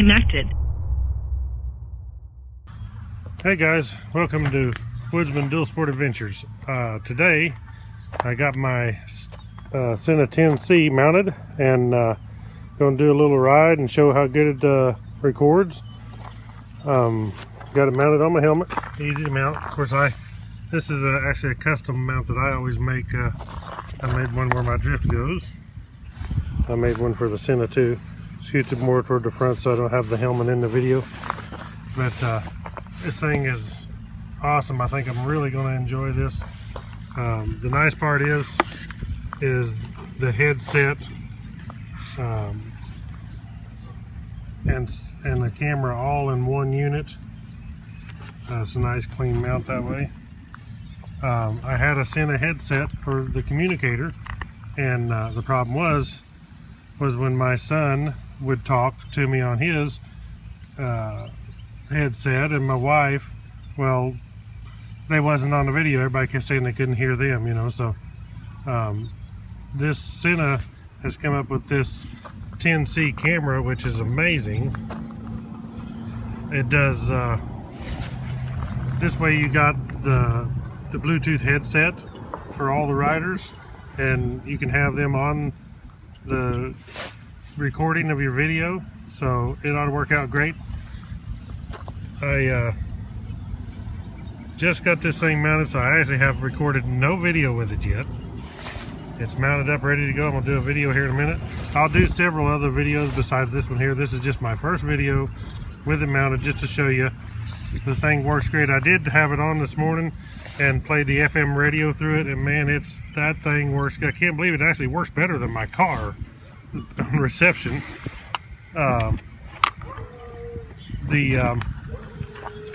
disconnected. Hey guys, welcome to Woodzman Dual Sport Adventures. Today I got my Sena 10C mounted and going to do a little ride and show how good it records. Got it mounted on my helmet, easy to mount. Of course, this is actually a custom mount that I always make. I made one where my drift goes. I made one for the Sena too. Scoots it more toward the front so I don't have the helmet in the video. But this thing is awesome. I think I'm really going to enjoy this. The nice part is the headset and the camera all in one unit. It's a nice clean mount that way. I had a Sena headset for the communicator, and the problem was when my son would talk to me on his headset, and my wife, well, they wasn't on the video. Everybody kept saying they couldn't hear them, you know. So this Sena has come up with this 10C camera, which is amazing. It does this way. You got the Bluetooth headset for all the riders, and you can have them on the recording of your video, so it ought to work out great. I just got this thing mounted, so I actually have recorded no video with it yet. It's mounted up, ready to go. I'm gonna do a video here in a minute. I'll do several other videos besides this one here. This is just my first video with it mounted, just to show you the thing works great. I did have it on this morning and played the FM radio through it, and man, that thing works. I can't believe it actually works better than my car on reception. The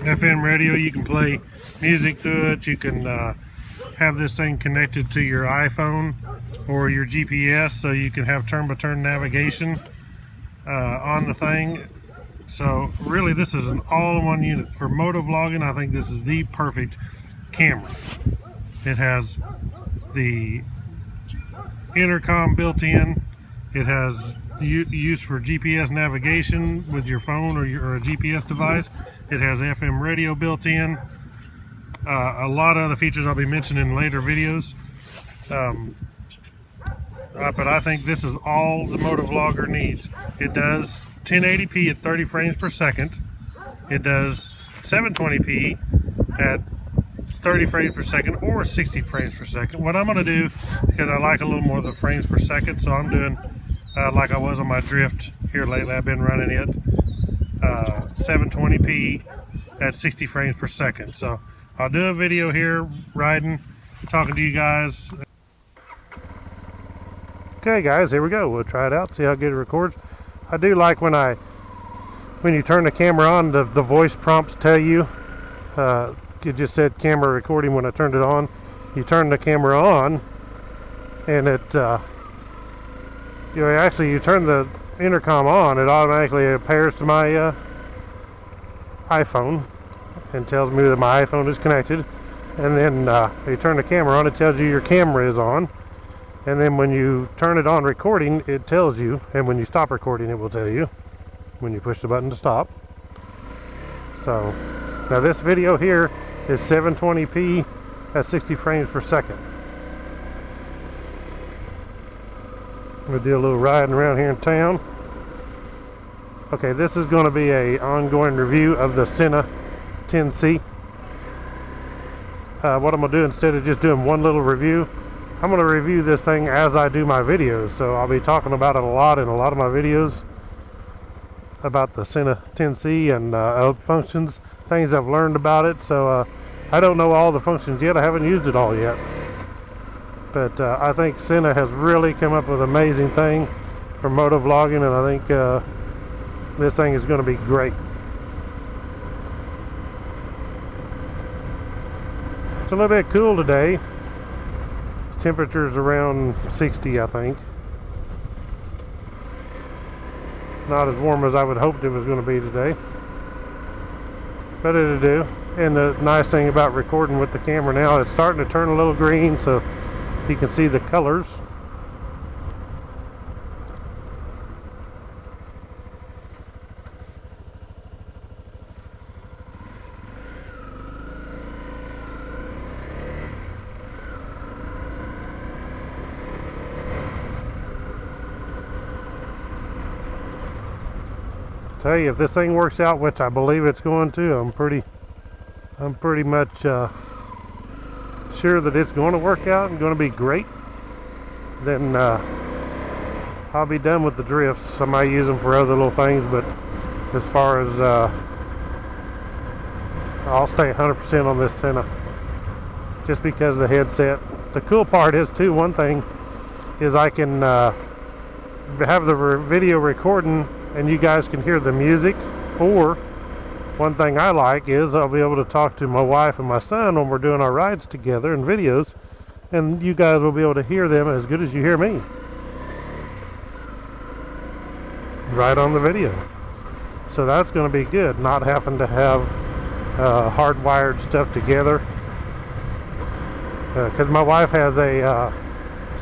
FM radio, you can play music through it. You can have this thing connected to your iPhone or your GPS, so you can have turn-by-turn navigation on the thing. So really, this is an all-in-one unit. For motovlogging, I think this is the perfect camera. It has the intercom built in. It has use for GPS navigation with your phone or a GPS device. It has FM radio built in. A lot of other features I'll be mentioning in later videos. But I think this is all the motovlogger needs. It does 1080p at 30 frames per second. It does 720p at 30 frames per second or 60 frames per second. What I'm going to do, because I like a little more of the frames per second, so I'm doing like I was on my drift here lately. I've been running it 720p at 60 frames per second. So I'll do a video here riding, talking to you guys. Okay guys, here we go. We'll try it out, see how good it records. I do like when you turn the camera on, the voice prompts tell you. It just said camera recording when I turned it on. You turn the camera on, and it you turn the intercom on, it automatically pairs to my iPhone and tells me that my iPhone is connected. And then you turn the camera on, it tells you your camera is on. And then when you turn it on recording, it tells you, and when you stop recording, it will tell you when you push the button to stop. So now this video here is 720p at 60 frames per second. We'll do a little riding around here in town. Okay, this is going to be an ongoing review of the Sena 10C. What I'm going to do, instead of just doing one little review, I'm going to review this thing as I do my videos. So I'll be talking about it a lot in a lot of my videos about the Sena 10C and functions, things I've learned about it. So I don't know all the functions yet. I haven't used it all yet. But I think Sena has really come up with an amazing thing for motovlogging, and I think this thing is going to be great. It's a little bit cool today. Temperature's around 60, I think. Not as warm as I would hoped it was going to be today, but it'll do. And the nice thing about recording with the camera now, it's starting to turn a little green, so you can see the colors. Tell you, if this thing works out, which I believe it's going to, I'm pretty much sure that it's going to work out and going to be great. Then I'll be done with the drifts. I might use them for other little things, but as far as I'll stay 100% on this Sena, just because of the headset. The cool part is too, one thing is I can have the video recording and you guys can hear the music, or one thing I like is I'll be able to talk to my wife and my son when we're doing our rides together and videos, and you guys will be able to hear them as good as you hear me right on the video. So that's going to be good, not having to have hardwired stuff together, because my wife has a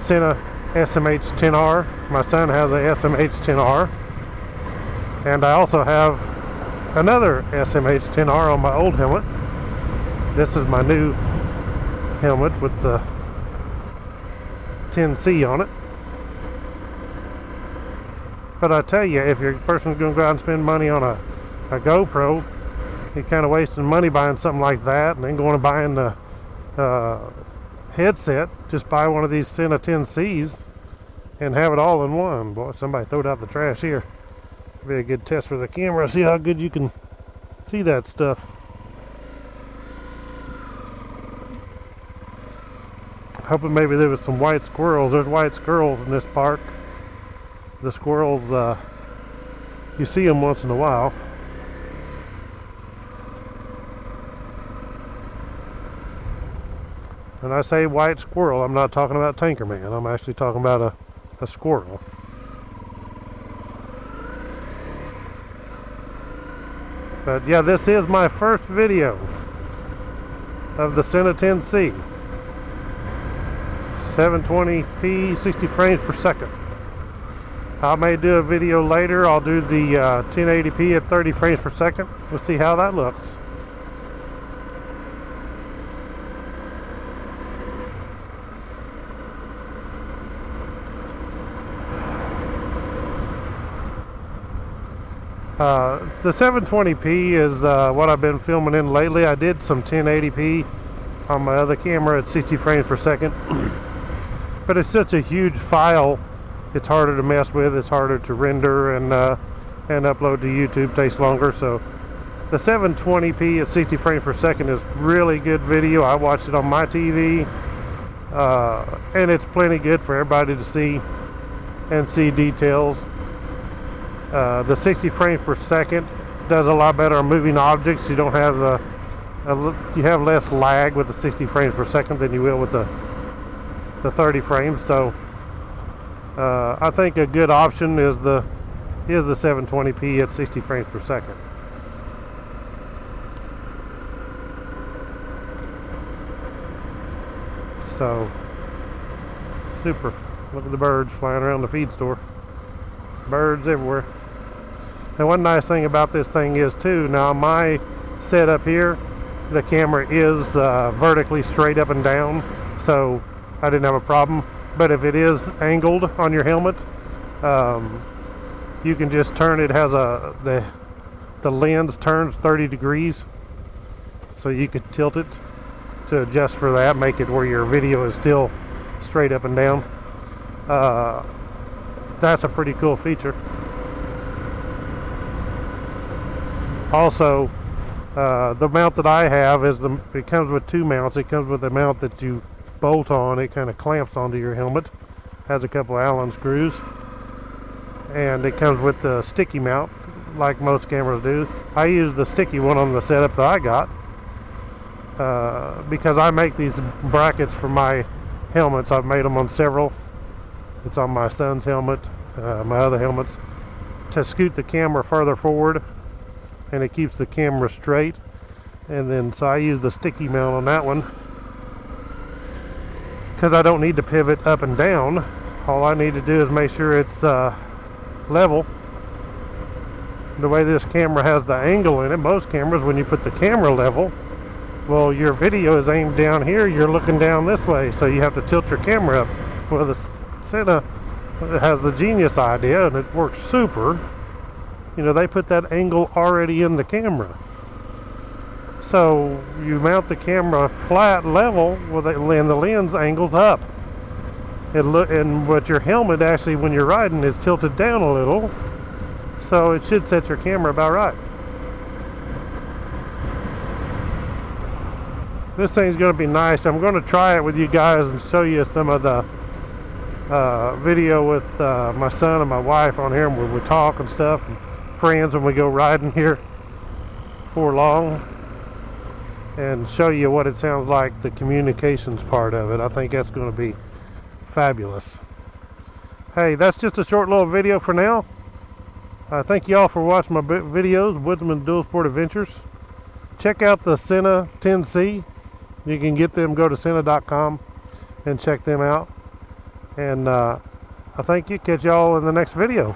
Sena SMH-10R, my son has a SMH-10R, and I also have another SMH-10R on my old helmet. This is my new helmet with the 10C on it. But I tell you, if you're a person who's going to go out and spend money on a GoPro, you're kind of wasting money buying something like that and then going and buying the headset. Just buy one of these Sena 10Cs and have it all in one. Boy, somebody throwed out the trash here. Be a good test for the camera, see how good you can see that stuff. Hoping maybe there was some white squirrels. There's white squirrels in this park. The squirrels, you see them once in a while. When I say white squirrel, I'm not talking about Tinkerman. I'm actually talking about a squirrel. But yeah, this is my first video of the Sena 10C. 720p, 60 frames per second. I may do a video later. I'll do the 1080p at 30 frames per second. We'll see how that looks. The 720p is what I've been filming in lately. I did some 1080p on my other camera at 60 frames per second. But it's such a huge file, it's harder to mess with, it's harder to render and upload to YouTube, takes longer. So the 720p at 60 frames per second is really good video. I watched it on my TV, and it's plenty good for everybody to see and see details. The 60 frames per second does a lot better on moving objects. You don't have you have less lag with the 60 frames per second than you will with the 30 frames. So I think a good option is the 720p at 60 frames per second. So super. Look at the birds flying around the feed store. Birds everywhere. And one nice thing about this thing is too, now my setup here, the camera is vertically straight up and down, so I didn't have a problem. But if it is angled on your helmet, you can just turn it. Has the lens turns 30 degrees, so you could tilt it to adjust for that, make it where your video is still straight up and down. That's a pretty cool feature. Also, the mount that I have is it comes with two mounts. It comes with a mount that you bolt on. It kind of clamps onto your helmet. Has a couple of Allen screws, and it comes with the sticky mount like most cameras do. I use the sticky one on the setup that I got because I make these brackets for my helmets. I've made them on several. It's on my son's helmet, my other helmets, to scoot the camera further forward, and it keeps the camera straight. And then so I use the sticky mount on that one because I don't need to pivot up and down. All I need to do is make sure it's level. The way this camera has the angle in it, most cameras, when you put the camera level, well, your video is aimed down here, you're looking down this way, so you have to tilt your camera up. Well, the Sena has the genius idea, and it works super, you know, they put that angle already in the camera. So you mount the camera flat level with it, and the lens angles up. But your helmet actually, when you're riding, is tilted down a little, so it should set your camera about right. This thing's going to be nice. I'm going to try it with you guys and show you some of the video with my son and my wife on here, where we talk and stuff, and friends when we go riding here before long, and show you what it sounds like, the communications part of it. I think that's going to be fabulous. Hey, that's just a short little video for now. Thank you all for watching my videos, Woodzman Dual Sport Adventures. Check out the Sena 10C. You can get them, go to Sena.com and check them out. And I thank you. Catch y'all in the next video.